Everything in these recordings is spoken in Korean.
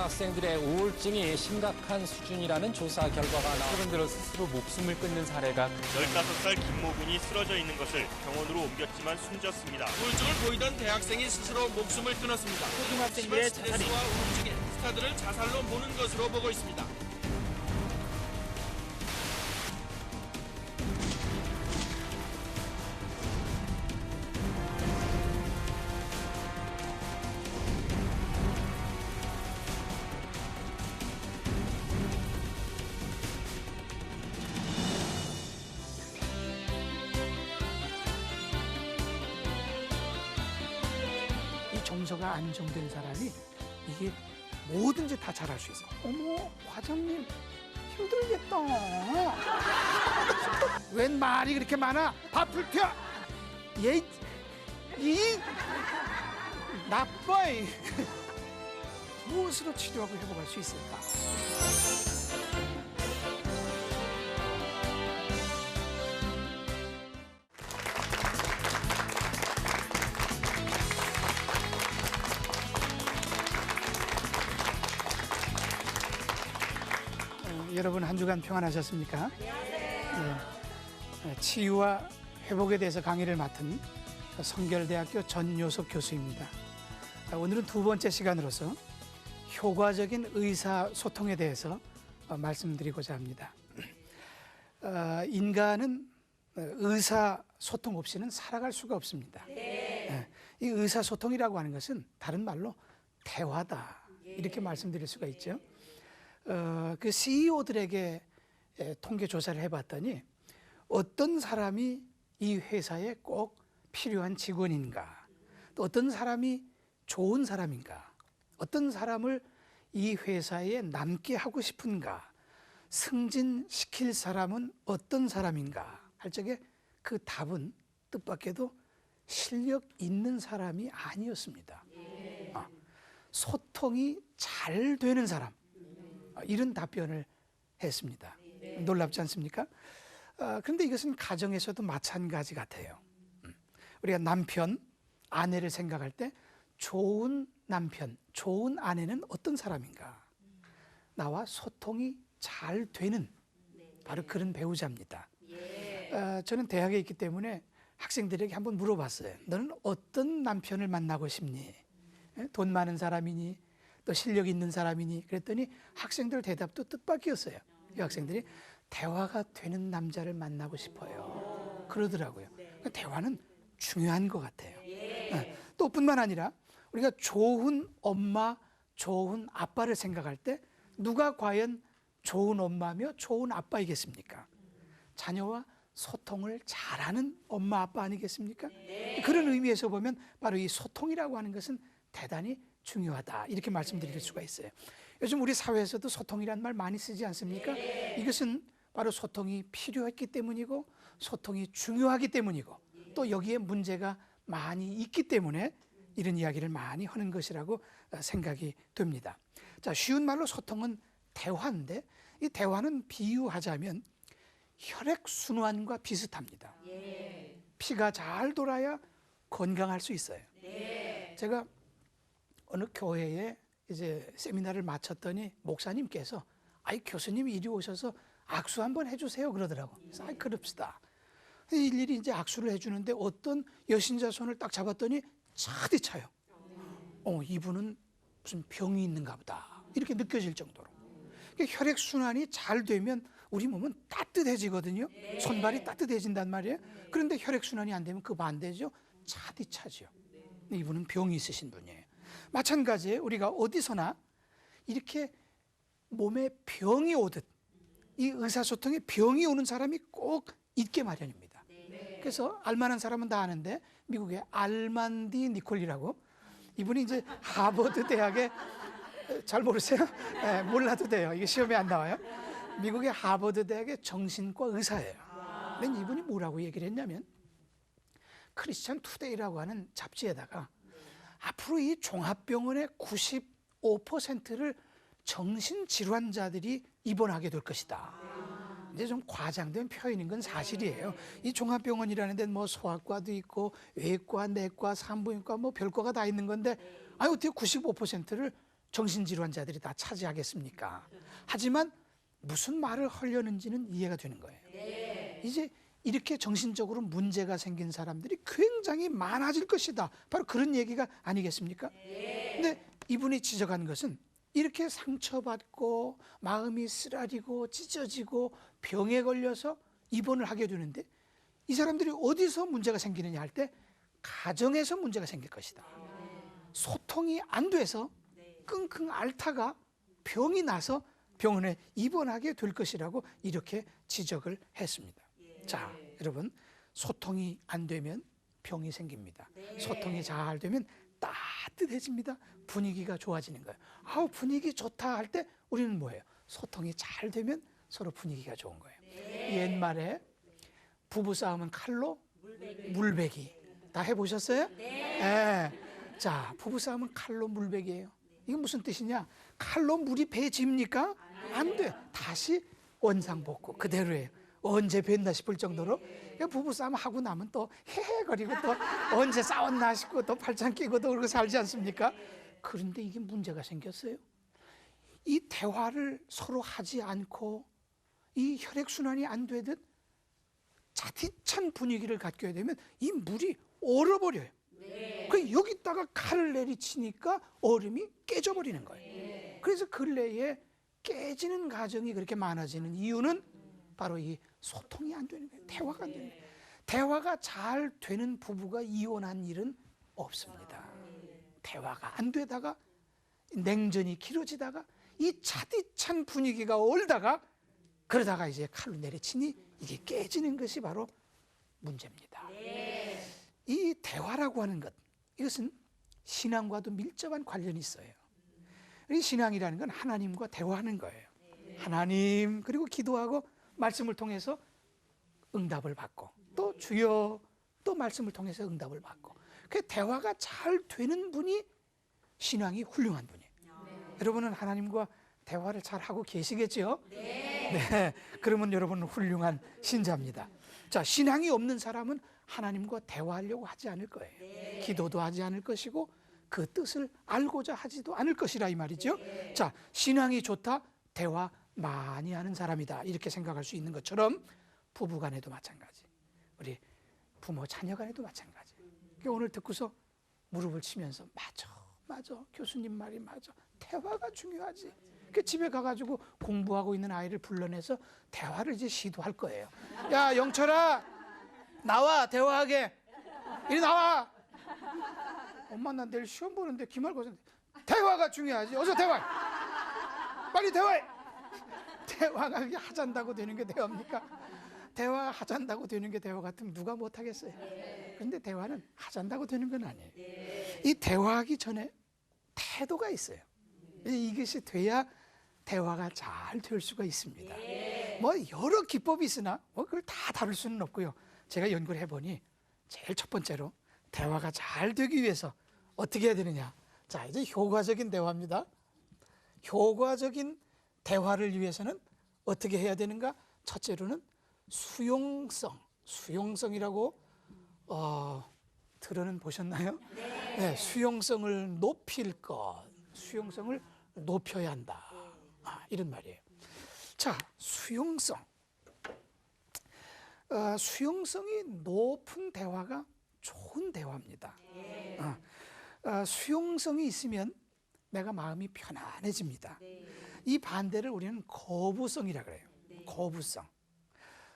고등학생들의 우울증이 심각한 수준이라는 조사 결과가 나왔습니다. 최근 들어 스스로 목숨을 끊는 사례가 15살 김모군이 쓰러져 있는 것을 병원으로 옮겼지만 숨졌습니다. 우울증을 보이던 대학생이 스스로 목숨을 끊었습니다. 고등학생들의 자살이 스트레스와 우울증이 스타들을 자살로 모는 것으로 보고 있습니다. 이 정서가 안정된 사람이 이게 뭐든지 다 잘할 수 있어. 어머, 과장님 힘들겠다. 웬 말이 그렇게 많아? 밥풀 튀어. 이 나빠. 무엇으로 치료하고 회복할 수 있을까? 여러분 한 주간 평안하셨습니까? 네. 치유와 회복에 대해서 강의를 맡은 성결대학교 전요섭 교수입니다. 오늘은 두 번째 시간으로서 효과적인 의사소통에 대해서 말씀드리고자 합니다. 인간은 의사소통 없이는 살아갈 수가 없습니다. 이 의사소통이라고 하는 것은 다른 말로 대화다, 이렇게 말씀드릴 수가 있죠. 그 CEO들에게 통계 조사를 해봤더니 어떤 사람이 이 회사에 꼭 필요한 직원인가, 또 어떤 사람이 좋은 사람인가, 어떤 사람을 이 회사에 남게 하고 싶은가, 승진시킬 사람은 어떤 사람인가 할 적에 그 답은 뜻밖에도 실력 있는 사람이 아니었습니다. 소통이 잘 되는 사람, 이런 답변을 했습니다. 놀랍지 않습니까? 그런데 이것은 가정에서도 마찬가지 같아요. 우리가 남편, 아내를 생각할 때 좋은 남편, 좋은 아내는 어떤 사람인가? 나와 소통이 잘 되는 바로 그런 배우자입니다. 저는 대학에 있기 때문에 학생들에게 한번 물어봤어요. 너는 어떤 남편을 만나고 싶니? 돈 많은 사람이니? 또 실력 있는 사람이니? 그랬더니 학생들 대답도 뜻밖이었어요. 이 학생들이 대화가 되는 남자를 만나고 싶어요, 그러더라고요. 그러니까 대화는 중요한 것 같아요. 또 뿐만 아니라 우리가 좋은 엄마, 좋은 아빠를 생각할 때 누가 과연 좋은 엄마며 좋은 아빠이겠습니까? 자녀와 소통을 잘하는 엄마, 아빠 아니겠습니까? 그런 의미에서 보면 바로 이 소통이라고 하는 것은 대단히 중요하다, 이렇게 말씀드릴 수가 있어요. 요즘 우리 사회에서도 소통이라는 말 많이 쓰지 않습니까? 이것은 바로 소통이 필요했기 때문이고 소통이 중요하기 때문이고 또 여기에 문제가 많이 있기 때문에 이런 이야기를 많이 하는 것이라고 생각이 됩니다. 자, 쉬운 말로 소통은 대화인데 이 대화는 비유하자면 혈액순환과 비슷합니다. 피가 잘 돌아야 건강할 수 있어요. 제가 어느 교회에 이제 세미나를 마쳤더니 목사님께서 교수님이 이리 오셔서 악수 한번 해주세요 그러더라고. 그래서 그럽시다. 일일이 이제 악수를 해주는데 어떤 여신자 손을 딱 잡았더니 차디차요. 이분은 무슨 병이 있는가 보다, 이렇게 느껴질 정도로. 혈액순환이 잘 되면 우리 몸은 따뜻해지거든요. 손발이 따뜻해진단 말이에요. 그런데 혈액순환이 안 되면 그 반대죠. 차디차죠. 이분은 병이 있으신 분이에요. 마찬가지예요. 우리가 어디서나 이렇게 몸에 병이 오듯 이 의사소통에 병이 오는 사람이 꼭 있게 마련입니다. 그래서 알만한 사람은 다 아는데 미국의 알만디 니콜이라고, 이분이 이제 하버드 대학에, 잘 모르세요? 네, 몰라도 돼요. 이게 시험에 안 나와요. 미국의 하버드 대학의 정신과 의사예요. 근데 이분이 뭐라고 얘기를 했냐면 크리스찬 투데이라고 하는 잡지에다가 앞으로 이 종합병원의 95%를 정신질환자들이 입원하게 될 것이다. 이제 좀 과장된 표현인 건 사실이에요. 이 종합병원이라는 데는 뭐 소아과도 있고 외과, 내과, 산부인과 뭐 별과가 다 있는 건데 어떻게 95%를 정신질환자들이 다 차지하겠습니까? 하지만 무슨 말을 하려는지는 이해가 되는 거예요. 이제 이렇게 정신적으로 문제가 생긴 사람들이 굉장히 많아질 것이다. 바로 그런 얘기가 아니겠습니까? 근데 이분이 지적한 것은 이렇게 상처받고 마음이 쓰라리고 찢어지고 병에 걸려서 입원을 하게 되는데 이 사람들이 어디서 문제가 생기느냐 할 때 가정에서 문제가 생길 것이다. 소통이 안 돼서 끙끙 앓다가 병이 나서 병원에 입원하게 될 것이라고 이렇게 지적을 했습니다. 자, 여러분, 소통이 안 되면 병이 생깁니다. 소통이 잘 되면 따뜻해집니다. 분위기가 좋아지는 거예요. 아우, 분위기 좋다 할 때 우리는 뭐예요? 소통이 잘 되면 서로 분위기가 좋은 거예요. 옛말에 부부싸움은 칼로 물베기. 다 해보셨어요? 네. 자, 부부싸움은 칼로 물베기예요. 이건 무슨 뜻이냐? 칼로 물이 배집니까? 안 돼. 다시 원상복구 그대로예요. 언제 뵀나 싶을 정도로 부부싸움 하고 나면 또 헤헤거리고 또 언제 싸웠나 싶고 또 팔짱 끼고 또 그러고 살지 않습니까? 그런데 이게 문제가 생겼어요. 이 대화를 서로 하지 않고 이 혈액순환이 안 되듯 차디찬 분위기를 갖게 되면 이 물이 얼어버려요. 그 여기다가 칼을 내리치니까 얼음이 깨져버리는 거예요. 그래서 근래에 깨지는 가정이 그렇게 많아지는 이유는 바로 이 소통이 안 되는 거예요. 대화가 안 되는 거예요. 대화가 잘 되는 부부가 이혼한 일은 없습니다. 대화가 안 되다가 냉전이 길어지다가 이 차디찬 분위기가 얼다가 그러다가 이제 칼로 내리치니 이게 깨지는 것이 바로 문제입니다. 이 대화라고 하는 것, 이것은 신앙과도 밀접한 관련이 있어요. 이 신앙이라는 건 하나님과 대화하는 거예요. 하나님, 그리고 기도하고 말씀을 통해서 응답을 받고 또 주여, 또 말씀을 통해서 응답을 받고, 그 대화가 잘 되는 분이 신앙이 훌륭한 분이에요. 여러분은 하나님과 대화를 잘 하고 계시겠죠? 네. 그러면 여러분은 훌륭한 신자입니다. 자, 신앙이 없는 사람은 하나님과 대화하려고 하지 않을 거예요. 기도도 하지 않을 것이고 그 뜻을 알고자 하지도 않을 것이라 이 말이죠. 자, 신앙이 좋다, 대화 많이 하는 사람이다, 이렇게 생각할 수 있는 것처럼 부부간에도 마찬가지, 우리 부모 자녀 간에도 마찬가지. 오늘 듣고서 무릎을 치면서 맞아, 교수님 말이 맞아, 대화가 중요하지. 그 집에 가가지고 공부하고 있는 아이를 불러내서 대화를 이제 시도할 거예요. 야, 영철아, 나와, 대화하게. 이리 나와. 엄마, 나 내일 시험 보는데 기말고사. 대화가 중요하지. 어서 대화해. 빨리 대화해. 대화가 그게 하잔다고 되는 게 대화입니까? 대화 하잔다고 되는 게 대화 같으면 누가 못하겠어요. 그런데 대화는 하잔다고 되는 건 아니에요. 이 대화하기 전에 태도가 있어요. 이것이 돼야 대화가 잘 될 수가 있습니다. 뭐 여러 기법이 있으나 뭐 그걸 다 다룰 수는 없고요. 제가 연구를 해보니 제일 첫 번째로 대화가 잘 되기 위해서 어떻게 해야 되느냐. 자, 이제 효과적인 대화입니다. 효과적인 대화를 위해서는 어떻게 해야 되는가? 첫째로는 수용성이라고 들어는 보셨나요? 네, 수용성을 높일 것, 수용성을 높여야 한다, 이런 말이에요. 자, 수용성이 높은 대화가 좋은 대화입니다. 수용성이 있으면 내가 마음이 편안해집니다. 이 반대를 우리는 거부성이라 그래요.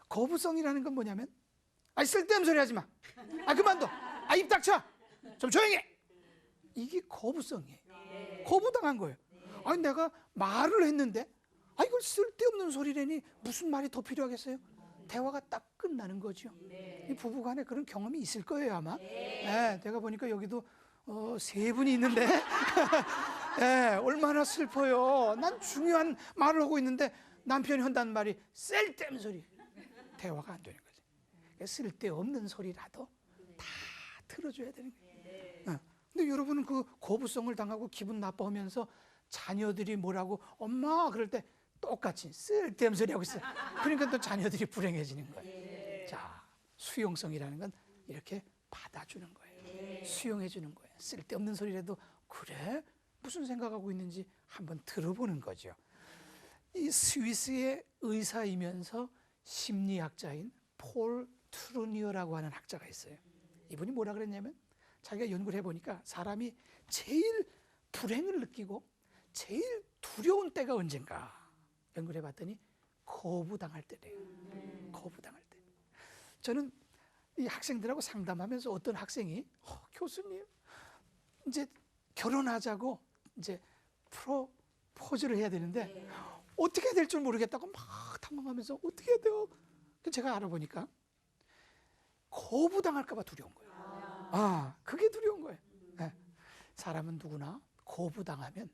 거부성이라는 건 뭐냐면, 쓸데없는 소리 하지 마. 그만둬. 입 닥쳐. 좀 조용히 해. 이게 거부성이에요. 거부당한 거예요. 내가 말을 했는데, 이걸 쓸데없는 소리라니 무슨 말이 더 필요하겠어요? 대화가 딱 끝나는 거죠. 이 부부간에 그런 경험이 있을 거예요, 아마. 네, 제가 보니까 여기도 3분이 있는데 얼마나 슬퍼요. 난 중요한 말을 하고 있는데 남편이 한다는 말이 쓸데없는 소리. 대화가 안 되는 거지. 쓸데없는 소리라도 다 들어줘야 되는 거예요. 근데 여러분은 그 거부성을 당하고 기분 나빠하면서 자녀들이 뭐라고 엄마 그럴 때 똑같이 쓸데없는 소리 하고 있어요. 그러니까 또 자녀들이 불행해지는 거예요. 자, 수용성이라는 건 이렇게 받아주는 거예요. 수용해 주는 거예요. 쓸데없는 소리라도 그래, 무슨 생각하고 있는지 한번 들어보는 거죠. 이 스위스의 의사이면서 심리학자인 폴 트루니어라고 하는 학자가 있어요. 이분이 뭐라 그랬냐면 자기가 연구를 해보니까 사람이 제일 불행을 느끼고 제일 두려운 때가 언젠가 연구를 해봤더니 거부당할 때래요. 거부당할 때. 저는 이 학생들하고 상담하면서 어떤 학생이 교수님 이제 결혼하자고 이제 프로포즈를 해야 되는데 어떻게 해야 될 줄 모르겠다고 막 당황하면서 어떻게 해야 돼요? 제가 알아보니까 거부당할까 봐 두려운 거예요. 그게 두려운 거예요. 네. 사람은 누구나 거부당하면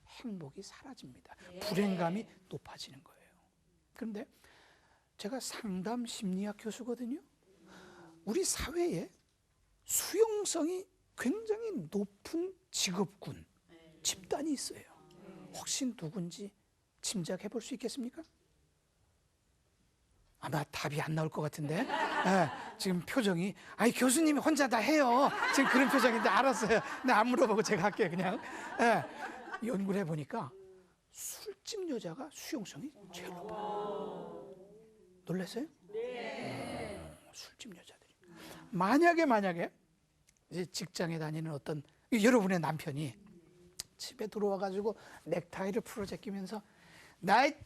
행복이 사라집니다. 불행감이 높아지는 거예요. 그런데 제가 상담 심리학 교수거든요. 우리 사회에 수용성이 굉장히 높은 직업군, 집단이 있어요. 혹시 누군지 짐작해 볼 수 있겠습니까? 아마 답이 안 나올 것 같은데. 지금 표정이 교수님이 혼자 다 해요. 지금 그런 표정인데 알았어요. 안 물어보고 제가 할게요 그냥. 연구를 해보니까 술집 여자가 수용성이 제일 높아요. 놀랐어요? 네. 술집 여자들이. 만약에 이제 직장에 다니는 어떤 여러분의 남편이 집에 들어와가지고 넥타이를 풀어 제끼면서 나의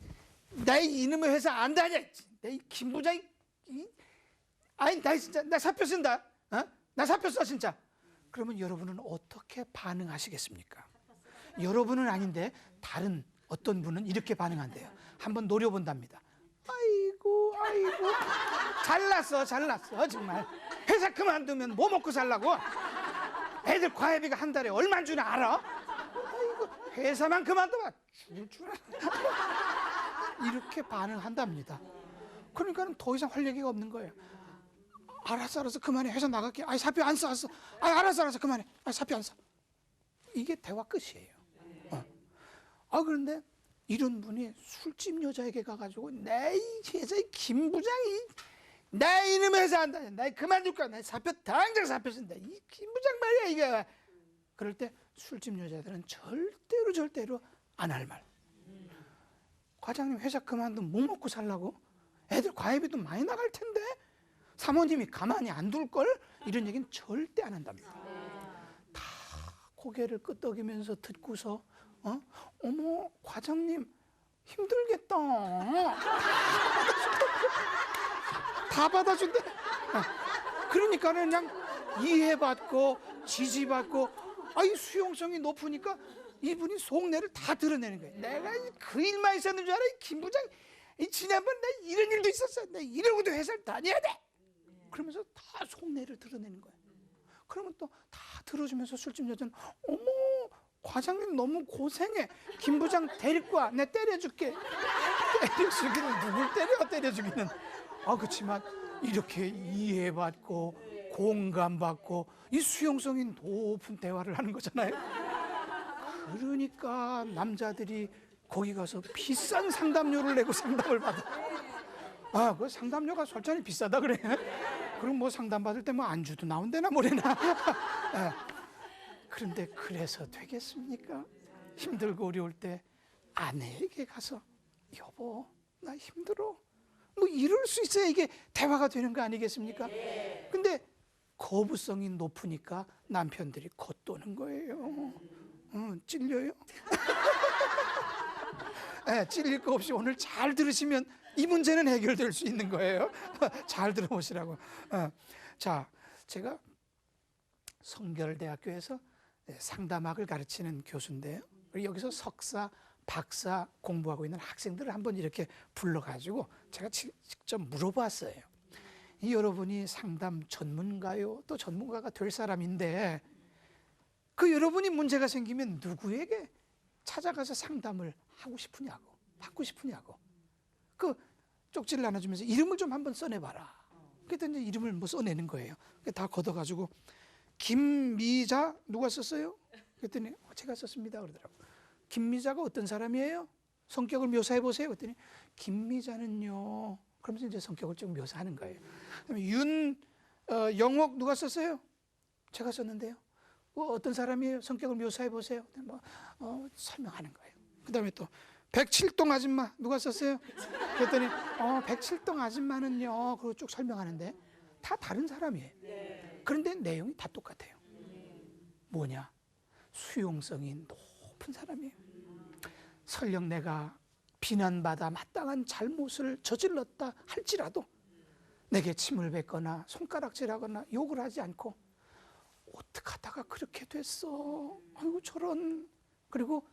이놈의 회사 안 다녀. 내 김 부장이 나 진짜 나 사표 쓴다. 나 사표 써 진짜. 그러면 여러분은 어떻게 반응하시겠습니까? 여러분은 아닌데 다른 어떤 분은 이렇게 반응한대요. 한번 노려본답니다. 아이고 잘났어 정말. 회사 그만두면 뭐 먹고 살라고? 애들 과외비가 한 달에 얼마인 줄 알아? 아이고 회사만 그만두면 죽을 줄 알아. 이렇게 반응한답니다. 그러니까는 더 이상 할 얘기가 없는 거예요. 알았어 그만해. 회사 나갈게. 사표 안 써. 알았어 그만해. 사표 안 써. 이게 대화 끝이에요. 그런데 이런 분이 술집 여자에게 가가지고 내 회사의 김 부장이 나 이놈 회사 안 다녀. 나 그만둘 거야. 나 당장 사표 쓴다. 이 김 부장 말이야 이게. 그럴 때 술집 여자들은 절대로 안 할 말. 과장님 회사 그만두면 뭐 먹고 살라고? 애들 과외비도 많이 나갈 텐데 사모님이 가만히 안 둘걸? 이런 얘기는 절대 안 한답니다. 다 고개를 끄덕이면서 듣고서 어머 과장님 힘들겠다. 다 받아준대. 그러니까 그냥 이해받고 지지받고 이 수용성이 높으니까 이분이 속내를 다 드러내는 거예요. 내가 그 일만 있었는 줄 알아? 김 부장 지난번 나 이런 일도 있었어. 나 이러고도 회사를 다녀야 돼. 그러면서 다 속내를 드러내는 거예요. 그러면 또 다 들어주면서 술집 여자는 어머 과장님 너무 고생해. 김 부장 데리고 와. 내가 때려줄게. 때려주기는 누굴 때려주기는. 그렇지만 이렇게 이해받고 공감받고 이 수용성이 높은 대화를 하는 거잖아요. 그러니까 남자들이 거기 가서 비싼 상담료를 내고 상담을 받아. 그 상담료가 솔직히 비싸다 그래. 그럼 뭐 상담 받을 때 뭐 안주도 나온대나 뭐래나. 그런데 그래서 되겠습니까? 힘들고 어려울 때 아내에게 가서 여보 나 힘들어. 뭐 이럴 수 있어야 이게 대화가 되는 거 아니겠습니까? 근데 거부성이 높으니까 남편들이 겉도는 거예요. 찔려요? 찔릴 거 없이 오늘 잘 들으시면 이 문제는 해결될 수 있는 거예요. 잘 들어보시라고. 자, 제가 성결대학교에서 상담학을 가르치는 교수인데요. 여기서 석사, 박사 공부하고 있는 학생들을 한번 이렇게 불러가지고 제가 직접 물어봤어요. 여러분이 상담 전문가요? 또 전문가가 될 사람인데 그 여러분이 문제가 생기면 누구에게 찾아가서 상담을 하고 싶으냐고, 받고 싶으냐고. 그 쪽지를 나눠주면서 이름을 좀 한번 써내봐라. 그랬더니 이름을 뭐 써내는 거예요. 다 걷어가지고 김미자 누가 썼어요? 그랬더니 제가 썼습니다 그러더라고. 김미자가 어떤 사람이에요? 성격을 묘사해 보세요. 그랬더니 김미자는요. 그러면서 이제 성격을 좀 묘사하는 거예요. 그다음에 윤영옥 누가 썼어요? 제가 썼는데요. 어떤 사람이에요? 성격을 묘사해 보세요. 설명하는 거예요. 그 다음에 또 백칠동 아줌마 누가 썼어요? 그랬더니 107동 아줌마는요. 그거 쭉 설명하는데 다 다른 사람이에요. 그런데 내용이 다 똑같아요. 뭐냐? 수용성이 높은 사람이에요. 설령 내가 비난받아 마땅한 잘못을 저질렀다 할지라도 내게 침을 뱉거나 손가락질하거나 욕을 하지 않고 어떻게 하다가 그렇게 됐어? 아이고 저런. 그리고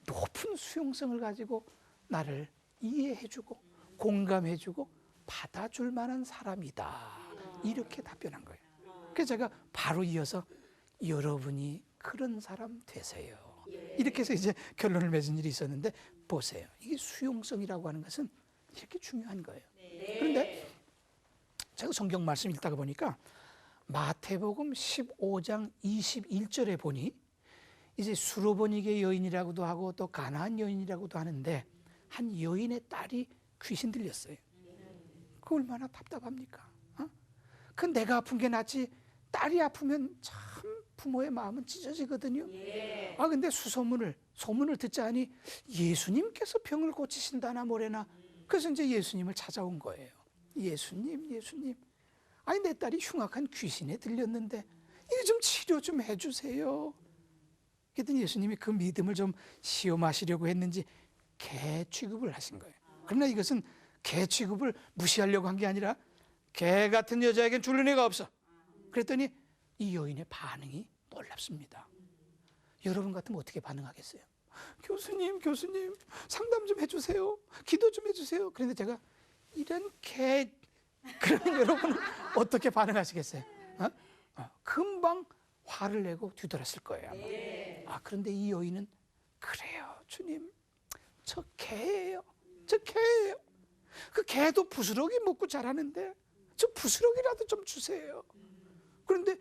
높은 수용성을 가지고 나를 이해해주고 공감해주고 받아줄 만한 사람이다. 이렇게 답변한 거예요. 그래서 제가 바로 이어서 여러분이 그런 사람 되세요. 이렇게 해서 이제 결론을 맺은 일이 있었는데 보세요. 이게 수용성이라고 하는 것은 이렇게 중요한 거예요. 그런데 제가 성경 말씀 읽다가 보니까 마태복음 15장 21절에 보니 이제 수로보니게 여인이라고도 하고 또 가나안 여인이라고도 하는데 한 여인의 딸이 귀신 들렸어요. 그 얼마나 답답합니까? 그 내가 아픈 게 낫지 딸이 아프면 참 부모의 마음은 찢어지거든요. 근데 소문을 듣자니 예수님께서 병을 고치신다나 뭐래나. 그래서 이제 예수님을 찾아온 거예요. 예수님. 아니 내 딸이 흉악한 귀신에 들렸는데 이거 좀 치료 좀 해주세요. 그랬더니 예수님이 그 믿음을 좀 시험하시려고 했는지 개 취급을 하신 거예요. 그러나 이것은 개 취급을 무시하려고 한 게 아니라 개 같은 여자에겐 줄는 애가 없어. 그랬더니 이 여인의 반응이 놀랍습니다. 여러분 같으면 어떻게 반응하겠어요? 교수님 상담 좀 해주세요. 기도 좀 해주세요. 그런데 제가 이런 개 그러면 여러분은 어떻게 반응하시겠어요? 금방 화를 내고 뒤돌았을 거예요 아마. 그런데 이 여인은 그래요 주님 저 개예요. 그 개도 부스러기 먹고 자라는데 저 부스러기라도 좀 주세요. 그런데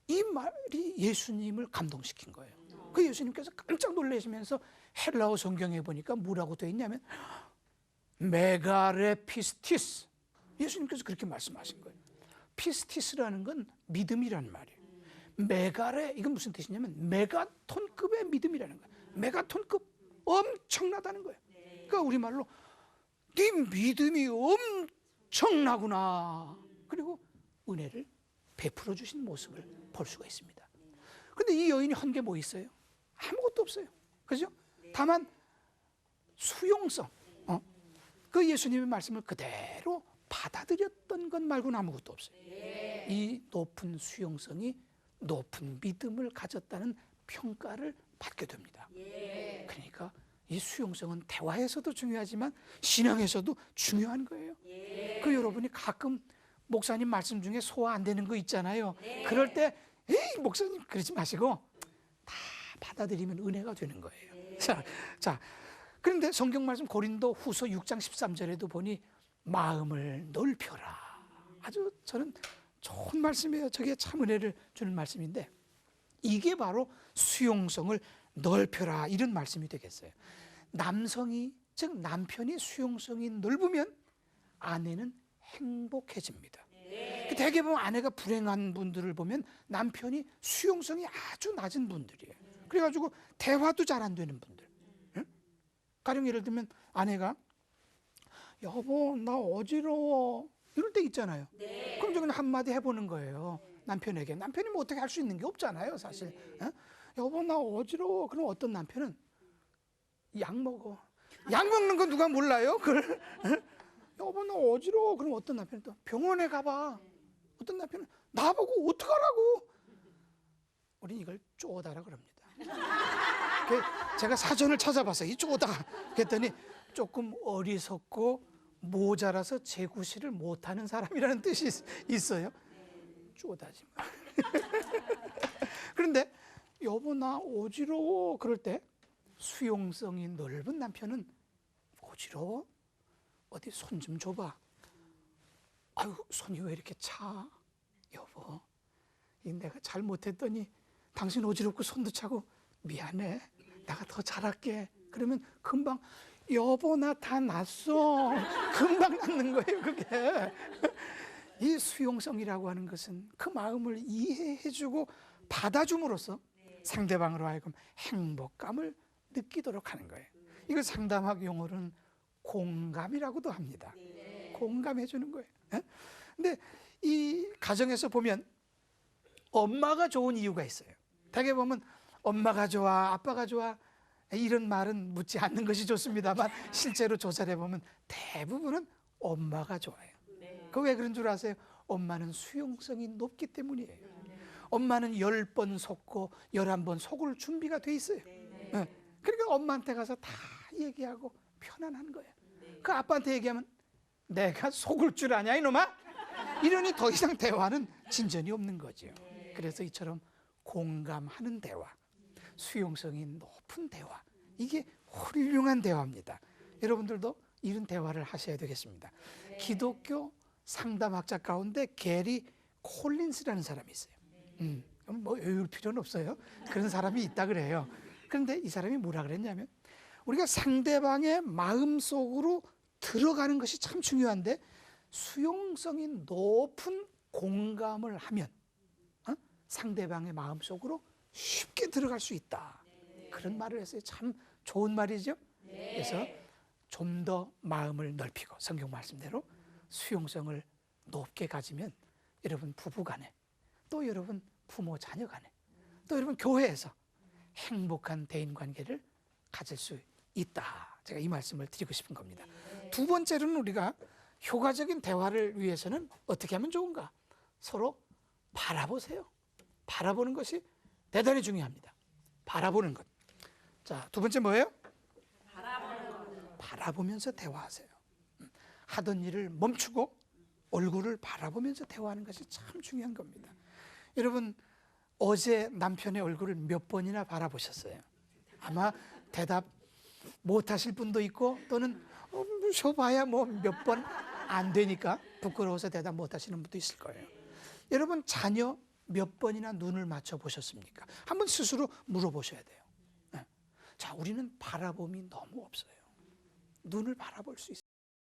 이 말이 예수님을 감동시킨 거예요. 그 예수님께서 깜짝 놀라시면서 헬라어 성경에 보니까 뭐라고 되어 있냐면 메가레피스티스. 예수님께서 그렇게 말씀하신 거예요. 피스티스라는 건 믿음이라는 말이에요. 메가레 이건 무슨 뜻이냐면 메가톤급의 믿음이라는 거예요. 메가톤급 엄청나다는 거예요. 그러니까 우리말로 네 믿음이 엄청나구나. 그리고 은혜를 베풀어 주신 모습을 볼 수가 있습니다. 그런데 이 여인이 한 게 뭐 있어요? 아무것도 없어요. 그죠? 다만 수용성. 그 예수님의 말씀을 그대로 받아들였던 것 말고는 아무것도 없어요. 이 높은 수용성이 높은 믿음을 가졌다는 평가를 받게 됩니다. 그러니까 이 수용성은 대화에서도 중요하지만 신앙에서도 중요한 거예요. 그 여러분이 가끔 목사님 말씀 중에 소화 안 되는 거 있잖아요. 그럴 때 에이 목사님 그러지 마시고 다 받아들이면 은혜가 되는 거예요. 자, 그런데 성경 말씀 고린도 후서 6장 13절에도 보니 마음을 넓혀라. 아주 저는 좋은 말씀이에요. 저게 참 은혜를 주는 말씀인데 이게 바로 수용성을 넓혀라 이런 말씀이 되겠어요. 남성이 즉 남편이 수용성이 넓으면 아내는 행복해집니다. 대개 보면 아내가 불행한 분들을 보면 남편이 수용성이 아주 낮은 분들이에요. 그래가지고 대화도 잘 안 되는 분들. 가령 예를 들면 아내가 여보 나 어지러워 이럴 때 있잖아요. 그럼 저 그냥 한마디 해보는 거예요. 남편에게. 남편이 뭐 어떻게 할 수 있는 게 없잖아요 사실. 여보 나 어지러워. 그럼 어떤 남편은 약 먹어. 약 먹는 거 누가 몰라요? 그걸. 여보 나 어지러워. 그럼 어떤 남편은 또 병원에 가봐. 어떤 남편은 나보고 어떡하라고. 우린 이걸 쪼다라 그럽니다. 제가 사전을 찾아봤어요. 이 쪼다. 그랬더니 조금 어리석고 모자라서 재구실을 못하는 사람이라는 뜻이 있어요. 쪼다지 마. 그런데 여보 나 어지러워. 그럴 때 수용성이 넓은 남편은 어지러워? 어디 손 좀 줘봐. 아유 손이 왜 이렇게 차? 여보 내가 잘못했더니 당신 어지럽고 손도 차고 미안해. 내가 더 잘할게. 그러면 금방 여보 나 다 났어. 금방 낫는 거예요 그게. 이 수용성이라고 하는 것은 그 마음을 이해해주고 받아줌으로써 상대방으로 하여금 행복감을 느끼도록 하는 거예요. 이걸 상담학 용어로는 공감이라고도 합니다. 공감해 주는 거예요. 근데 이 가정에서 보면 엄마가 좋은 이유가 있어요. 대개 보면 엄마가 좋아, 아빠가 좋아 이런 말은 묻지 않는 것이 좋습니다만 실제로 조사를 해보면 대부분은 엄마가 좋아요. 그 왜 그런 줄 아세요? 엄마는 수용성이 높기 때문이에요. 엄마는 10번 속고 11번 속을 준비가 돼 있어요. 그러니까 엄마한테 가서 다 얘기하고 편안한 거예요. 그 아빠한테 얘기하면 내가 속을 줄 아냐 이놈아? 이러니 더 이상 대화는 진전이 없는 거죠. 그래서 이처럼 공감하는 대화, 수용성이 높은 대화, 이게 훌륭한 대화입니다. 여러분들도 이런 대화를 하셔야 되겠습니다. 기독교 상담학자 가운데 게리 콜린스라는 사람이 있어요. 뭐 외울 필요는 없어요. 그런 사람이 있다 그래요. 그런데 이 사람이 뭐라 그랬냐면 우리가 상대방의 마음속으로 들어가는 것이 참 중요한데 수용성이 높은 공감을 하면 상대방의 마음속으로 쉽게 들어갈 수 있다. 그런 말을 했어요. 참 좋은 말이죠. 그래서 좀 더 마음을 넓히고 성경 말씀대로 수용성을 높게 가지면 여러분 부부 간에 또 여러분 부모 자녀 간에 또 여러분 교회에서 행복한 대인관계를 가질 수 있다. 제가 이 말씀을 드리고 싶은 겁니다. 두 번째로는 우리가 효과적인 대화를 위해서는 어떻게 하면 좋은가? 서로 바라보세요. 바라보는 것이 대단히 중요합니다. 바라보는 것. 자, 두 번째 뭐예요? 바라보면서 대화하세요. 하던 일을 멈추고 얼굴을 바라보면서 대화하는 것이 참 중요한 겁니다. 여러분 어제 남편의 얼굴을 몇 번이나 바라보셨어요? 아마 대답 못하실 분도 있고 또는 쉬어봐야 뭐 몇 번 안 되니까 부끄러워서 대답 못하시는 분도 있을 거예요. 여러분 자녀 몇 번이나 눈을 맞춰 보셨습니까? 한번 스스로 물어보셔야 돼요. 자, 우리는 바라봄이 너무 없어요. 눈을 바라볼 수 있어요.